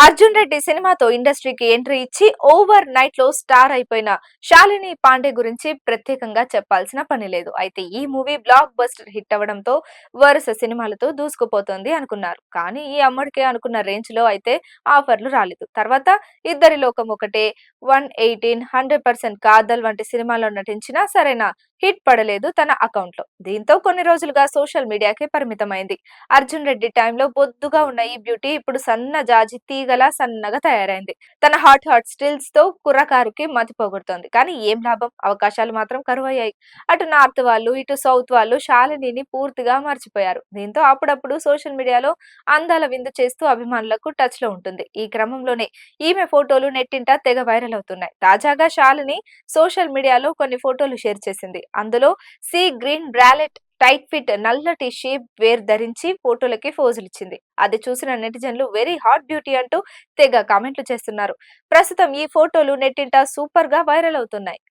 అర్జున్ రెడ్డి సినిమాతో ఇండస్ట్రీకి ఎంట్రీ ఇచ్చి ఓవర్ నైట్ లో స్టార్ అయిపోయిన శాలిని పాండే గురించి ప్రత్యేకంగా చెప్పాల్సిన పని లేదు. అయితే ఈ మూవీ బ్లాక్ బస్టర్ హిట్ అవ్వడంతో వరుస సినిమాలతో దూసుకుపోతోంది అనుకున్నారు. కానీ ఈ అమ్మడికే అనుకున్న రేంజ్ లో అయితే ఆఫర్లు రాలేదు. తర్వాత ఇద్దరి లోకం ఒకటే, 118, 100% కాదల్ వంటి సినిమాల్లో నటించినా సరైన హిట్ పడలేదు తన అకౌంట్ లో. దీంతో కొన్ని రోజులుగా సోషల్ మీడియాకే పరిమితమైంది. అర్జున్ రెడ్డి టైంలో బొద్దుగా ఉన్న ఈ బ్యూటీ ఇప్పుడు సన్న జాజి తీగలా సన్నగా తయారైంది. తన హాట్ హాట్ స్టిల్స్ తో కుర్రకారుకి మతి పోగొడుతోంది. కానీ ఏం లాభం, అవకాశాలు మాత్రం కరువయ్యాయి. అటు నార్త్ వాళ్ళు, ఇటు సౌత్ వాళ్ళు శాలినిని పూర్తిగా మర్చిపోయారు. దీంతో అప్పుడప్పుడు సోషల్ మీడియాలో అందాల విందు చేస్తూ అభిమానులకు టచ్ లో ఉంటుంది. ఈ క్రమంలోనే ఈమె ఫోటోలు నెట్టింట తెగ వైరల్ అవుతున్నాయి. తాజాగా శాలిని సోషల్ మీడియాలో కొన్ని ఫోటోలు షేర్ చేసింది. అందులో సీ గ్రీన్ బ్రాలెట్, టైట్ ఫిట్ నల్లటి షేప్ వేర్ ధరించి ఫోటోలకి ఫోజులిచ్చింది. అది చూసిన నెటిజన్లు వెరీ హాట్ బ్యూటీ అంటూ తెగ కామెంట్లు చేస్తున్నారు. ప్రస్తుతం ఈ ఫోటోలు నెట్టింట సూపర్ గా వైరల్ అవుతున్నాయి.